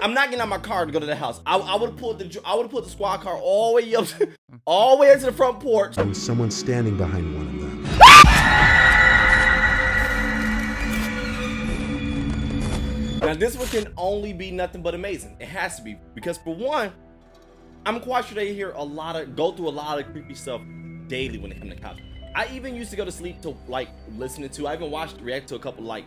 I'm not getting out my car to go to the house. I would have pulled the squad car all the way up, all the way up to the front porch. There was someone standing behind one of them. Now this one can only be nothing but amazing. It has to be, because for one, I'm quite sure they go through a lot of creepy stuff daily when they come to the cops. I even used to go to sleep to like listening to. I even react to a couple like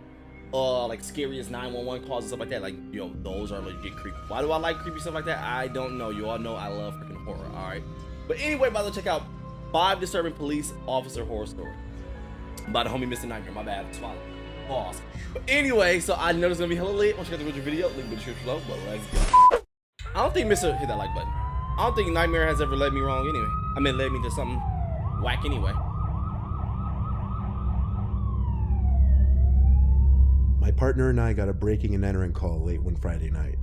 scariest 911 calls and stuff like that. Like, yo, those are legit creepy. Why do I like creepy stuff like that? I don't know. You all know I love freaking horror. All right. But anyway, by the way, check out 5 disturbing police officer horror stories by the homie Mr.Nightmare. My bad. Swallow. Pause. But anyway, so I know it's gonna be hella lit. Once you get the original video, link in the description below. But let's go. I don't think Mr. hit that like button. I don't think Nightmare has ever led me wrong anyway. I mean, led me to something whack anyway. My partner and I got a breaking and entering call late one Friday night.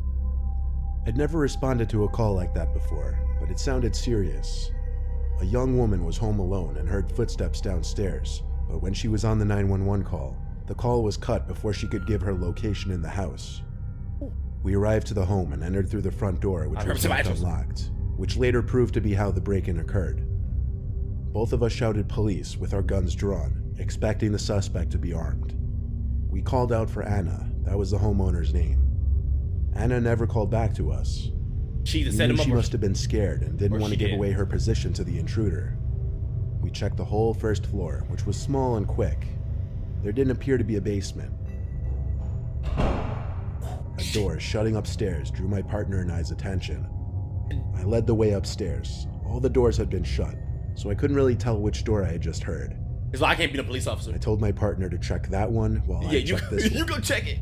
I'd never responded to a call like that before, but it sounded serious. A young woman was home alone and heard footsteps downstairs, but when she was on the 911 call, the call was cut before she could give her location in the house. We arrived to the home and entered through the front door, which was left unlocked, which later proved to be how the break-in occurred. Both of us shouted police with our guns drawn, expecting the suspect to be armed. We called out for Anna. That was the homeowner's name. Anna never called back to us. She must have been scared and didn't want to give away her position to the intruder. We checked the whole first floor, which was small and quick. There didn't appear to be a basement. A door shutting upstairs drew my partner and I's attention. I led the way upstairs. All the doors had been shut, so I couldn't really tell which door I had just heard. It's why I can't be a police officer. I told my partner to check that one while I checked this one. You go check it.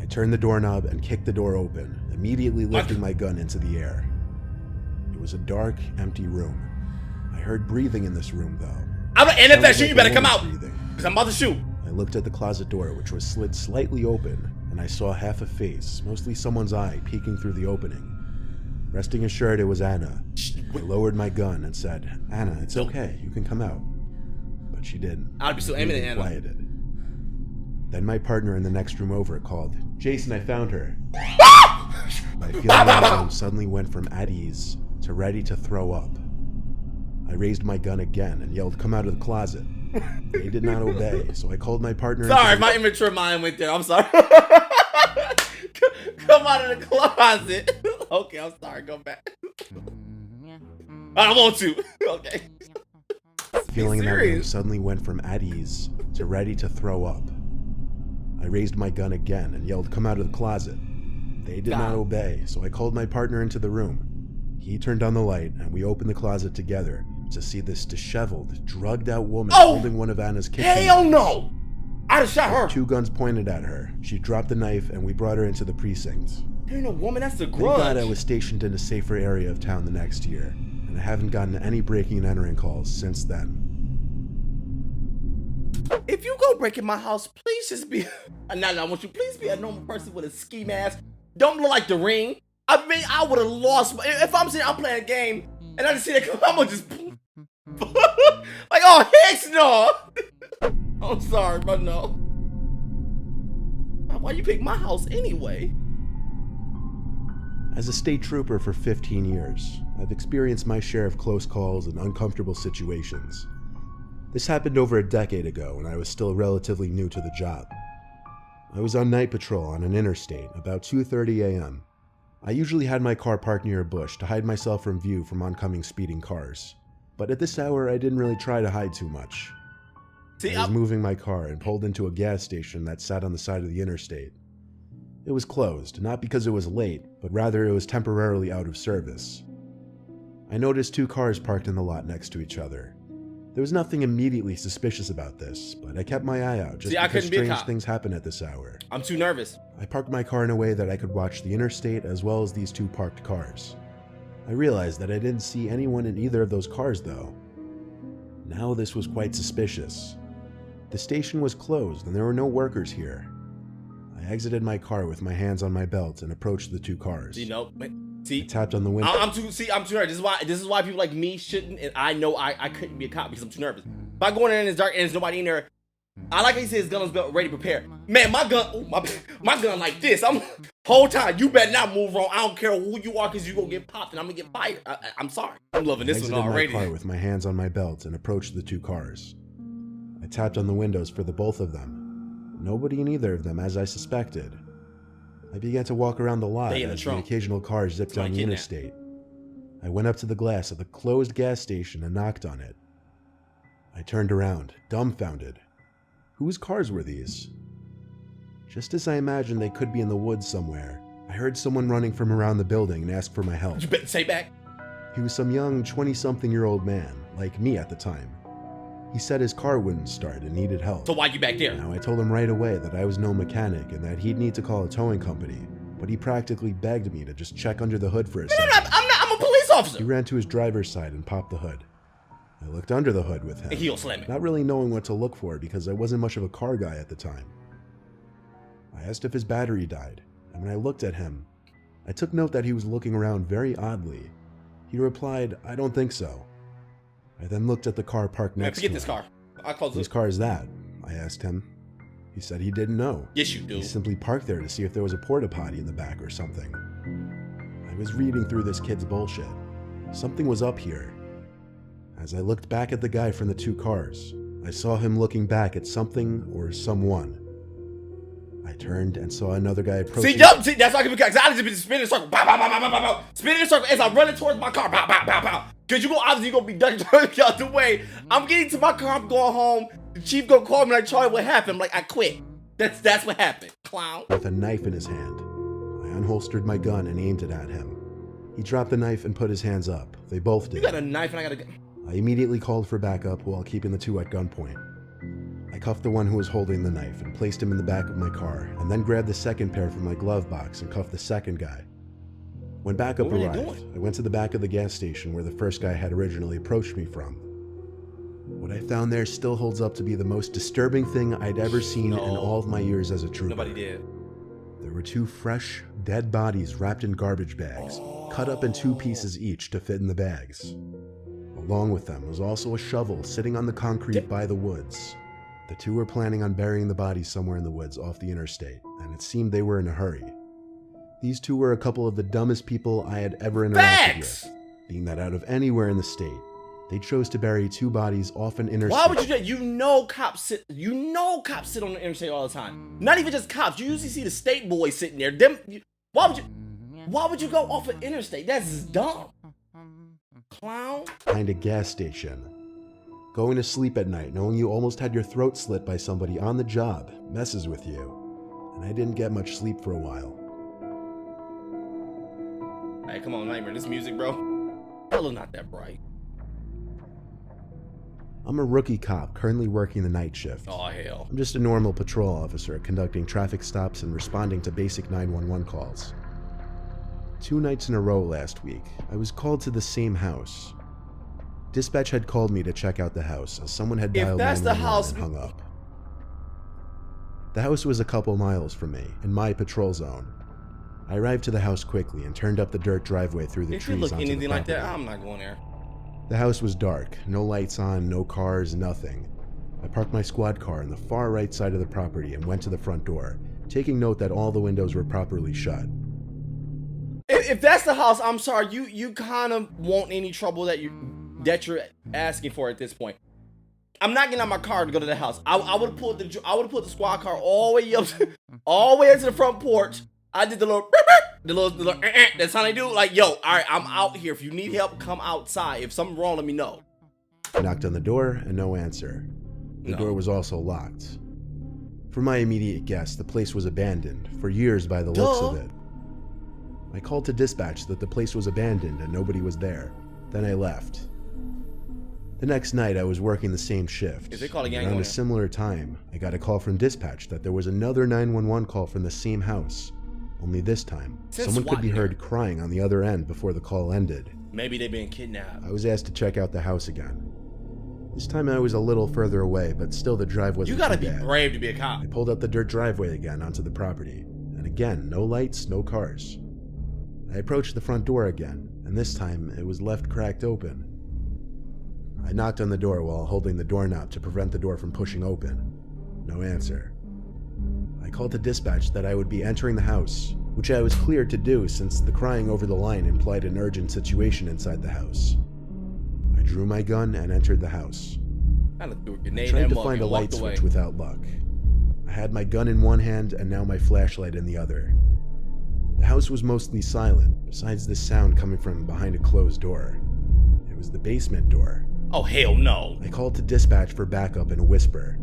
I turned the doorknob and kicked the door open, immediately lifting my gun into the air. It was a dark, empty room. I heard breathing in this room, though. And if that shit, you better come out, because I'm about to shoot. I looked at the closet door, which was slid slightly open, and I saw half a face, mostly someone's eye, peeking through the opening. Resting assured it was Anna, I lowered my gun and said, "Anna, it's okay, you can come out." But she didn't. I'd be so eminent, Anna. Quieted. Then my partner in the next room over called, "Jason, I found her." My feeling in the room suddenly went from at ease to ready to throw up. I raised my gun again and yelled, "Come out of the closet." They did not obey, so I called my partner. Sorry, my immature mind went there. I'm sorry. Come out of the closet. Okay, I'm sorry. Go back. I don't want to. Okay. Feeling in that room suddenly went from at ease to ready to throw up. I raised my gun again and yelled, "Come out of the closet." They did not obey, so I called my partner into the room. He turned on the light and we opened the closet together to see this disheveled, drugged-out woman holding one of Anna's kitchen knives. Hell no! I'd have shot her. 2 guns pointed at her. She dropped the knife and we brought her into the precinct. There ain't no woman, that's the grudge. Thank God I was stationed in a safer area of town the next year, and I haven't gotten any breaking and entering calls since then. If you go break in my house, please just be, I want you, please be a normal person with a ski mask. Don't look like The Ring. I mean, I would have lost, if I'm saying I'm playing a game, and I just see that come, I'm gonna just, like, oh, heck no. I'm sorry, but no. Why you pick my house anyway? As a state trooper for 15 years, I've experienced my share of close calls and uncomfortable situations. This happened over a decade ago when I was still relatively new to the job. I was on night patrol on an interstate about 2:30 a.m. I usually had my car parked near a bush to hide myself from view from oncoming speeding cars. But at this hour, I didn't really try to hide too much. I was moving my car and pulled into a gas station that sat on the side of the interstate. It was closed, not because it was late, but rather it was temporarily out of service. I noticed 2 cars parked in the lot next to each other. There was nothing immediately suspicious about this, but I kept my eye out just because strange things happen at this hour. I'm too nervous. I parked my car in a way that I could watch the interstate as well as these 2 parked cars. I realized that I didn't see anyone in either of those cars though. Now this was quite suspicious. The station was closed and there were no workers here. I exited my car with my hands on my belt and approached the 2 cars. I tapped on the window. I'm too nervous. This is why people like me shouldn't, and I know I couldn't be a cop because I'm too nervous. If I go in there and it's dark and there's nobody in there, I like how he said his gun was built ready, prepared. Man, my gun, ooh, my gun like this. I'm whole time. You better not move wrong. I don't care who you are, cause you gonna get popped and I'm gonna get fired. I'm sorry. I'm loving this one already. I exited my car with my hands on my belt and approached the two cars. I tapped on the windows for the both of them. Nobody in either of them, as I suspected. I began to walk around the lot as the occasional car zipped down the interstate. I went up to the glass of the closed gas station and knocked on it. I turned around, dumbfounded. Whose cars were these? Just as I imagined they could be in the woods somewhere, I heard someone running from around the building and ask for my help. You better say back. He was some young 20-something-year-old man, like me at the time. He said his car wouldn't start and needed help. So why you back there? Now, I told him right away that I was no mechanic and that he'd need to call a towing company, but he practically begged me to just check under the hood for a second. I'm a police officer. He ran to his driver's side and popped the hood. I looked under the hood with him, heel slamming, not really knowing what to look for because I wasn't much of a car guy at the time. I asked if his battery died, and when I looked at him, I took note that he was looking around very oddly. He replied, "I don't think so." I then looked at the car parked next to him. Forget this car. I'll close Whose car is that? I asked him. He said he didn't know. Yes, you do. He simply parked there to see if there was a porta potty in the back or something. I was reading through this kid's bullshit. Something was up here. As I looked back at the guy from the two cars, I saw him looking back at something or someone. I turned and saw another guy approaching. See, that's why I can be, because I just been spinning in a circle, bow, bow, bow, bow, bow, bow, spinning in a circle as I'm running towards my car, bow, bow, bow, bow. Cause you obviously gonna be ducking out the way. I'm getting to my car, I'm going home. The chief gonna call me like, "Charlie, what happened?" I'm like, "I quit." That's what happened, clown. With a knife in his hand, I unholstered my gun and aimed it at him. He dropped the knife and put his hands up. They both did. You got a knife and I got a gun. I immediately called for backup while keeping the two at gunpoint. I cuffed the one who was holding the knife and placed him in the back of my car, and then grabbed the second pair from my glove box and cuffed the second guy. When backup arrived, I went to the back of the gas station where the first guy had originally approached me from. What I found there still holds up to be the most disturbing thing I'd ever seen in all of my years as a trooper. Nobody did. There were two fresh, dead bodies wrapped in garbage bags, cut up in 2 pieces each to fit in the bags. Along with them was also a shovel sitting on the concrete by the woods. The two were planning on burying the bodies somewhere in the woods off the interstate, and it seemed they were in a hurry. These two were a couple of the dumbest people I had ever interacted with, being that out of anywhere in the state, they chose to bury 2 bodies off an interstate. Why would you do that? You know cops sit on the interstate all the time. Not even just cops. You usually see the state boys sitting there. Why would you go off an interstate? That's dumb. Clown. Behind a gas station. Going to sleep at night knowing you almost had your throat slit by somebody on the job messes with you. And I didn't get much sleep for a while. Hey, come on, Nightmare. This music, bro. Hella not that bright. I'm a rookie cop currently working the night shift. Oh, hell. I'm just a normal patrol officer conducting traffic stops and responding to basic 911 calls. 2 nights in a row last week, I was called to the same house. Dispatch had called me to check out the house as someone had dialed 911 and hung up. The house was a couple miles from me, in my patrol zone. I arrived to the house quickly and turned up the dirt driveway through the trees onto the property. If you look anything like that, I'm not going there. The house was dark, no lights on, no cars, nothing. I parked my squad car on the far right side of the property and went to the front door, taking note that all the windows were properly shut. If that's the house, I'm sorry, you kind of want any trouble that you're asking for at this point. I'm not getting out my car to go to the house. I would have put the squad car all the way up, all the way up to the front porch. I did the little that's how they do. Like, yo, all right, I'm out here. If you need help, come outside. If something's wrong, let me know. I knocked on the door and no answer. The door was also locked. For my immediate guess, the place was abandoned for years by the looks of it. I called to dispatch that the place was abandoned and nobody was there. Then I left. The next night, I was working the same shift. Around a similar time, I got a call from dispatch that there was another 911 call from the same house. Only this time, someone could be heard crying on the other end before the call ended. Maybe they've been kidnapped. I was asked to check out the house again. This time I was a little further away, but still the drive wasn't too bad. You gotta be brave to be a cop. I pulled up the dirt driveway again onto the property, and again, no lights, no cars. I approached the front door again, and this time it was left cracked open. I knocked on the door while holding the doorknob to prevent the door from pushing open. No answer. I called to dispatch that I would be entering the house, which I was cleared to do since the crying over the line implied an urgent situation inside the house. I drew my gun and entered the house. I Tried to find a light switch without luck. I had my gun in one hand and now my flashlight in the other. The house was mostly silent, besides this sound coming from behind a closed door. It was the basement door. Oh, hell no. I called to dispatch for backup in a whisper.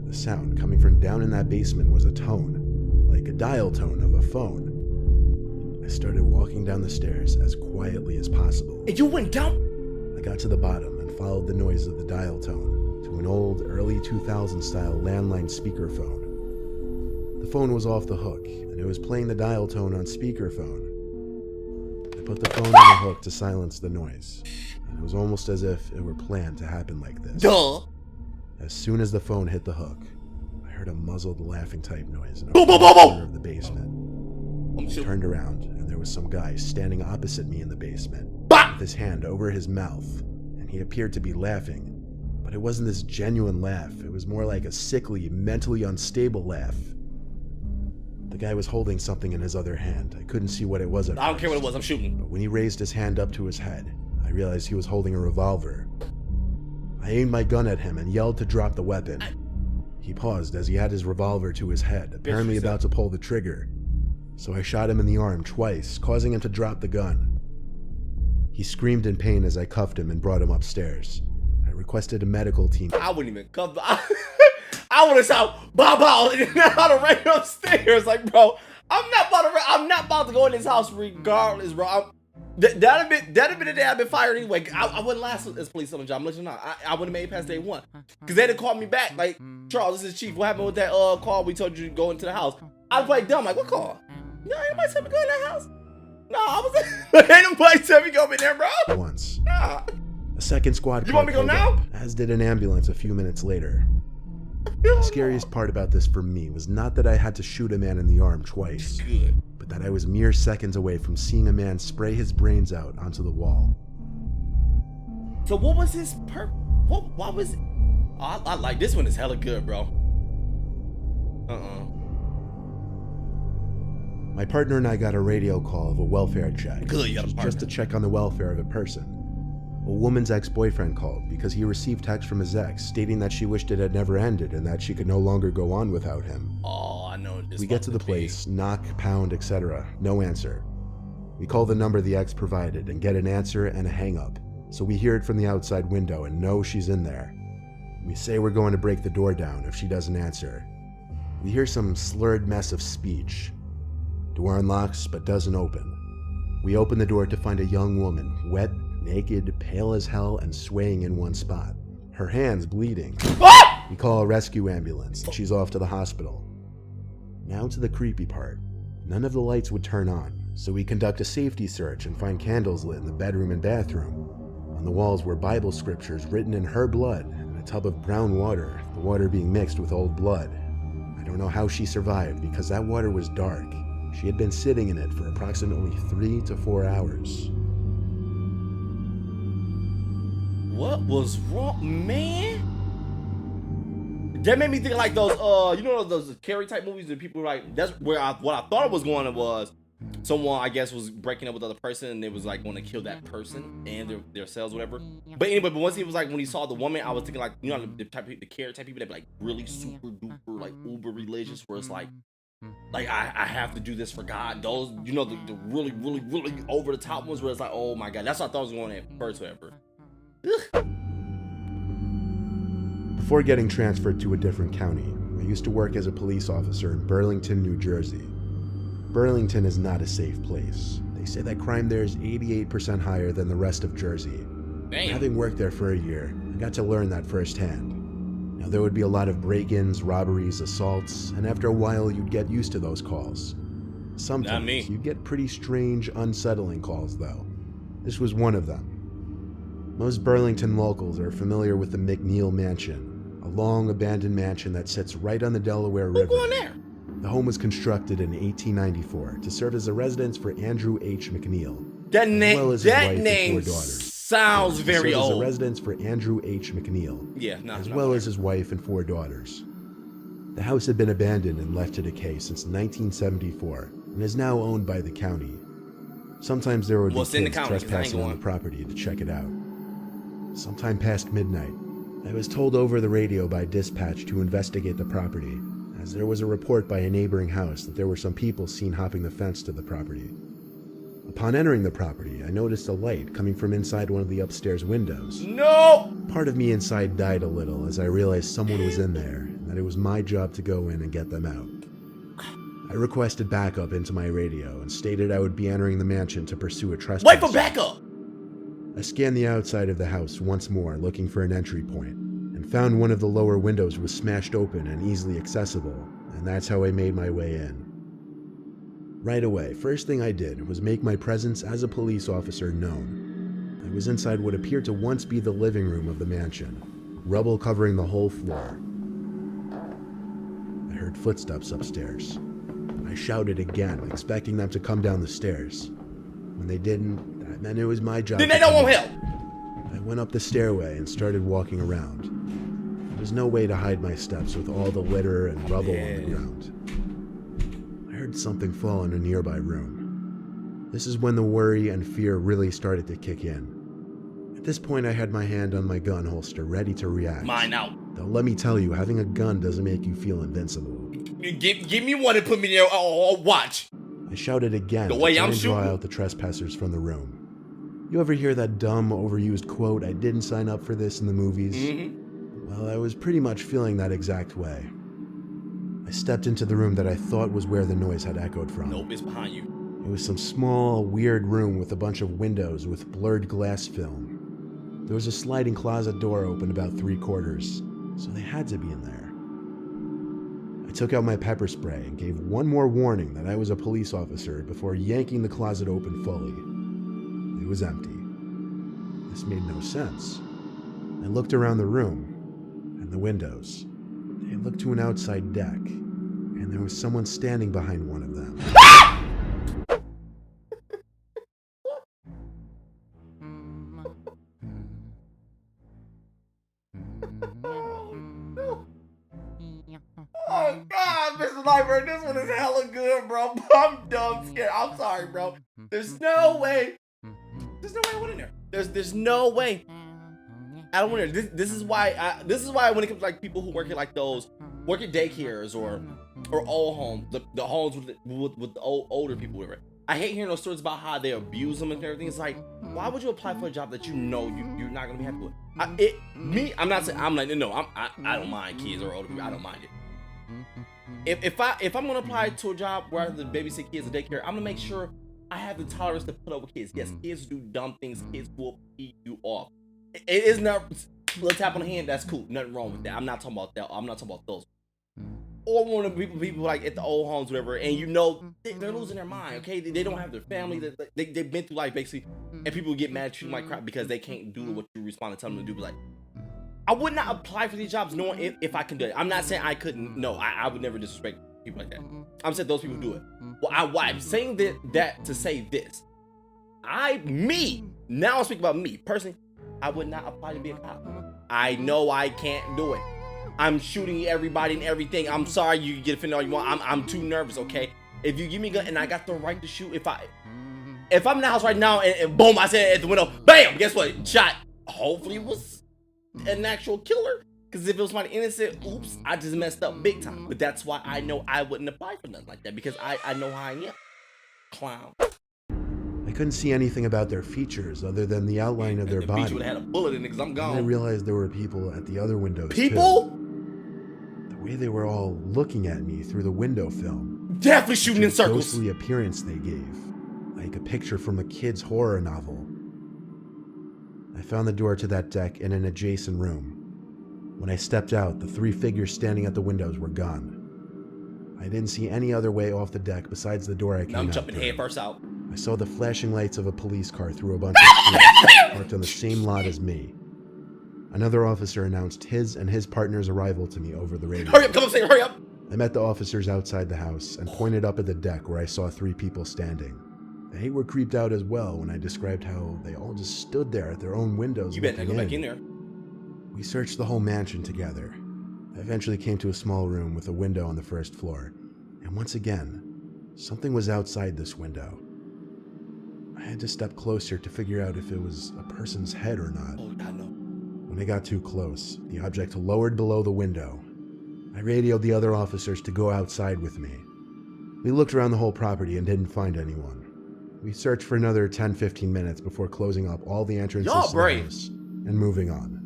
The sound coming from down in that basement was a tone, like a dial tone of a phone. I started walking down the stairs as quietly as possible. And you went down? I got to the bottom and followed the noise of the dial tone to an old early 2000 style landline speakerphone. The phone was off the hook, and it was playing the dial tone on speakerphone. I put the phone on the hook to silence the noise, and it was almost as if it were planned to happen like this. Duh. As soon as the phone hit the hook, I heard a muzzled laughing type noise in a Boom, boom, boom, corner of the basement. I turned around, and there was some guy standing opposite me in the basement, with his hand over his mouth, and he appeared to be laughing. But it wasn't this genuine laugh. It was more like a sickly, mentally unstable laugh. The guy was holding something in his other hand. I couldn't see what it was at I don't first, care what it was, I'm shooting. but when he raised his hand up to his head, I realized he was holding a revolver. I aimed my gun at him and yelled to drop the weapon. He paused as he had his revolver to his head, apparently about to pull the trigger. So I shot him in the arm twice, causing him to drop the gun. He screamed in pain as I cuffed him and brought him upstairs. I requested a medical team. I wouldn't even cuff. I would have shot Bob out and I'd have ran upstairs. Like, bro, I'm not about to go in this house regardless, bro. That'd have been the day I've been fired anyway. I wouldn't last as police on the job. I'm letting you know. I would have made it past day one. Because they'd have called me back. Like, Charles, this is Chief. What happened with that call we told you to go into the house? I'd play dumb. Like, what call? No, anybody tell me to go in that house? No, I was ain't nobody tell me to go in there, bro. Once. Nah. A second squad. You want me to go now? As did an ambulance a few minutes later. The scariest part about this for me was not that I had to shoot a man in the arm twice, Good. but that I was mere seconds away from seeing a man spray his brains out onto the wall. So what was his what was it? Oh, I like this one is hella good, bro. My partner and I got a radio call of a welfare check. Good, you got a partner. Just to check on the welfare of a person. A woman's ex-boyfriend called because he received text from his ex stating that she wished it had never ended and that she could no longer go on without him. Oh, I know this. We get to the place, knock, pound, etc. No answer. We call the number the ex provided and get an answer and a hang-up. So we hear it from the outside window and know she's in there. We say we're going to break the door down if she doesn't answer. We hear some slurred mess of speech. Door unlocks but doesn't open. We open the door to find a young woman, wet, naked, pale as hell, and swaying in one spot. Her hands bleeding. We call a rescue ambulance, and she's off to the hospital. Now to the creepy part. None of the lights would turn on, so we conduct a safety search and find candles lit in the bedroom and bathroom. On the walls were Bible scriptures written in her blood, and a tub of brown water, the water being mixed with old blood. I don't know how she survived, because that water was dark. She had been sitting in it for approximately 3 to 4 hours. What was wrong, man? That made me think like those, you know those Carrie type movies that people like. That's where what I thought it was going was someone I guess was breaking up with another person and they was like going to kill that person and their cells, whatever. But anyway, but once he was like when he saw the woman, I was thinking like you know the Carrie type people that be like really super duper like uber religious, where it's like I have to do this for God. Those you know the really over the top ones where it's like oh my God, that's what I thought was going at first, whatever. Before getting transferred to a different county, I used to work as a police officer in Burlington, New Jersey. Burlington is not a safe place. They say that crime there is 88% higher than the rest of Jersey. Damn. Having worked there for a year, I got to learn that firsthand. Now there would be a lot of break-ins, robberies, assaults, and after a while you'd get used to those calls. Sometimes you'd get pretty strange, unsettling calls though. This was one of them. Most Burlington locals are familiar with the McNeil Mansion, a long abandoned mansion that sits right on the Delaware River. Who's going there? The home was constructed in 1894 to serve as a residence for Andrew H. McNeil. That name, well that name sounds very old. As a residence for Andrew H. McNeil. Yeah, no, as well as his wife and 4 daughters. The house had been abandoned and left to decay since 1974 and is now owned by the county. Sometimes there would be kids trespassing on the property to check it out. Sometime past midnight, I was told over the radio by dispatch to investigate the property, as there was a report by a neighboring house that there were some people seen hopping the fence to the property. Upon entering the property, I noticed a light coming from inside one of the upstairs windows. No! Part of me inside died a little as I realized someone was in there and that it was my job to go in and get them out. I requested backup into my radio and stated I would be entering the mansion to pursue a trespass. Wait for backup! I scanned the outside of the house once more, looking for an entry point, and found one of the lower windows was smashed open and easily accessible, and that's how I made my way in. Right away, first thing I did was make my presence as a police officer known. I was inside what appeared to once be the living room of the mansion, rubble covering the whole floor. I heard footsteps upstairs. I shouted again, expecting them to come down the stairs. When they didn't, that meant it was my job. Then they don't want help! I went up the stairway and started walking around. There was no way to hide my steps with all the litter and rubble on the ground. I heard something fall in a nearby room. This is when the worry and fear really started to kick in. At this point, I had my hand on my gun holster ready to react. Mine out. Though let me tell you, having a gun doesn't make you feel invincible. Give me one and put me there. Oh, watch. I shouted again The way to try I'm and draw shooting. out the trespassers from the room. You ever hear that dumb, overused quote, "I didn't sign up for this" in the movies? Mm-hmm. Well, I was pretty much feeling that exact way. I stepped into the room that I thought was where the noise had echoed from. Nope, it's behind you. It was some small, weird room with a bunch of windows with blurred glass film. There was a sliding closet door open about 3/4, so they had to be in there. I took out my pepper spray and gave one more warning that I was a police officer before yanking the closet open fully. It was empty. This made no sense. I looked around the room and the windows. They looked to an outside deck, and there was someone standing behind one of them. Oh God, Mr. Nightmare, this one is hella good, bro. I'm dumb scared. I'm sorry, bro. There's no way. There's no way I went in there. There's no way. I don't want to. This is why. This is why when it comes to like people who work at like those, work at daycares or old homes, the homes with the older people, whatever. I hate hearing those stories about how they abuse them and everything. It's like, why would you apply for a job that you know you're not gonna be happy with? I'm not saying I'm like no. I don't mind kids or older people. I don't mind it. If I'm gonna apply to a job where I have to babysit kids at daycare, I'm gonna make sure I have the tolerance to put up with kids. Yes, kids do dumb things. Kids will eat you off. It is not a little tap on the hand. That's cool. Nothing wrong with that. I'm not talking about that. I'm not talking about those. Or one of the people like at the old homes, whatever, and you know they're losing their mind. Okay, they don't have their family. They've been through life basically, and people get mad at you like crap because they can't do what you respond and tell them to do. But like, I would not apply for these jobs knowing if I can do it. I'm not saying I couldn't. No, I would never disrespect people like that. I'm saying those people do it. Well, I'm saying that to say this. Now I'm speaking about me personally. I would not apply to be a cop. I know I can't do it. I'm shooting everybody and everything. I'm sorry, you can get offended all you want. I'm too nervous, okay? If you give me a gun and I got the right to shoot, if I'm in the house right now and boom, I said at the window, bam, guess what? Shot. Hopefully it was an actual killer. Because if it was somebody innocent, oops, I just messed up big time. But that's why I know I wouldn't apply for nothing like that. Because I know how I am. Clown. I couldn't see anything about their features other than the outline of their body. The would have had a bullet in it because I'm gone. And I realized there were people at the other windows People? too. The way they were all looking at me through the window film. Definitely shooting in circles. The ghostly appearance they gave. Like a picture from a kid's horror novel. I found the door to that deck in an adjacent room. When I stepped out, the 3 figures standing at the windows were gone. I didn't see any other way off the deck besides the door I came out. I'm jumping head first out. I saw the flashing lights of a police car through a bunch of streets parked on the same lot as me. Another officer announced his and his partner's arrival to me over the radio. Hurry up, come upstairs, hurry up! I met the officers outside the house and pointed up at the deck where I saw 3 people standing. They were creeped out as well when I described how they all just stood there at their own windows. You better go back in there. We searched the whole mansion together. I eventually came to a small room with a window on the first floor, and once again, something was outside this window. I had to step closer to figure out if it was a person's head or not. Oh, I know. When I got too close, the object lowered below the window. I radioed the other officers to go outside with me. We looked around the whole property and didn't find anyone. We searched for another 10-15 minutes before closing up all the entrances to the house and moving on.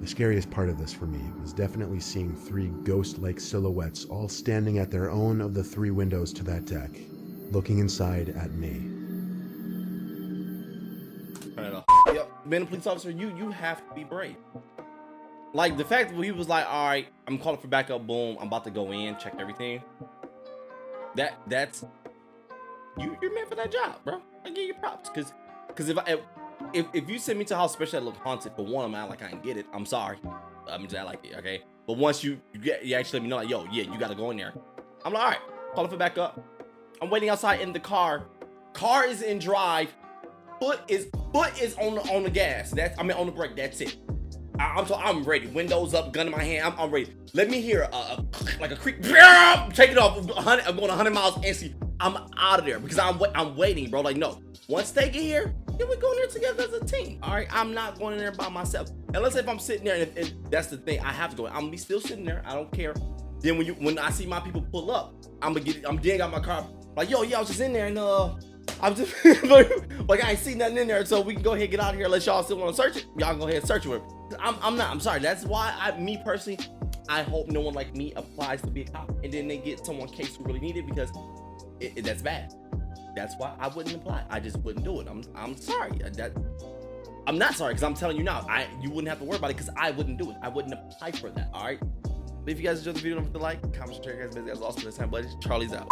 The scariest part of this for me was definitely seeing 3 ghost-like silhouettes all standing at their own of the 3 windows to that deck, looking inside at me. Yep, being a police officer, you have to be brave. Like, the fact that he was like, all right, I'm calling for backup, boom, I'm about to go in, check everything. That's you're meant for that job, bro. I give you props, cause if you send me to a house, especially that look haunted, for one, I'm out like I can get it. I'm sorry, I'm just like it, okay. But once you actually let me know, like, yo, yeah, you gotta go in there. I'm like, all right, calling for backup. I'm waiting outside in the car. Car is in drive. Foot is on the gas. On the brake. That's it. I'm ready. Windows up, gun in my hand. I'm ready. Let me hear like a creak. Take it off. I'm going 100 miles and see. I'm out of there because I'm waiting, bro. Like, no. Once they get here, then we go in there together as a team. All right. I'm not going in there by myself. Unless if I'm sitting there and that's the thing. I have to go. I'm gonna be still sitting there. I don't care. Then when I see my people pull up, I'm getting out my car. Like, yo, yeah, I was just in there and I'm just like I ain't seen nothing in there, so we can go ahead and get out of here. Unless y'all still want to search it, y'all can go ahead and search it. I'm sorry. That's why me personally, I hope no one like me applies to be a cop, and then they get someone case who really need it, because that's bad. That's why I wouldn't apply. I just wouldn't do it. I'm sorry. I'm not sorry, because I'm telling you now, you wouldn't have to worry about it, because I wouldn't do it. I wouldn't apply for that. All right. But if you guys enjoyed the video, don't forget to like, comment, share, guys. As awesome as time, buddies. Charlie's out.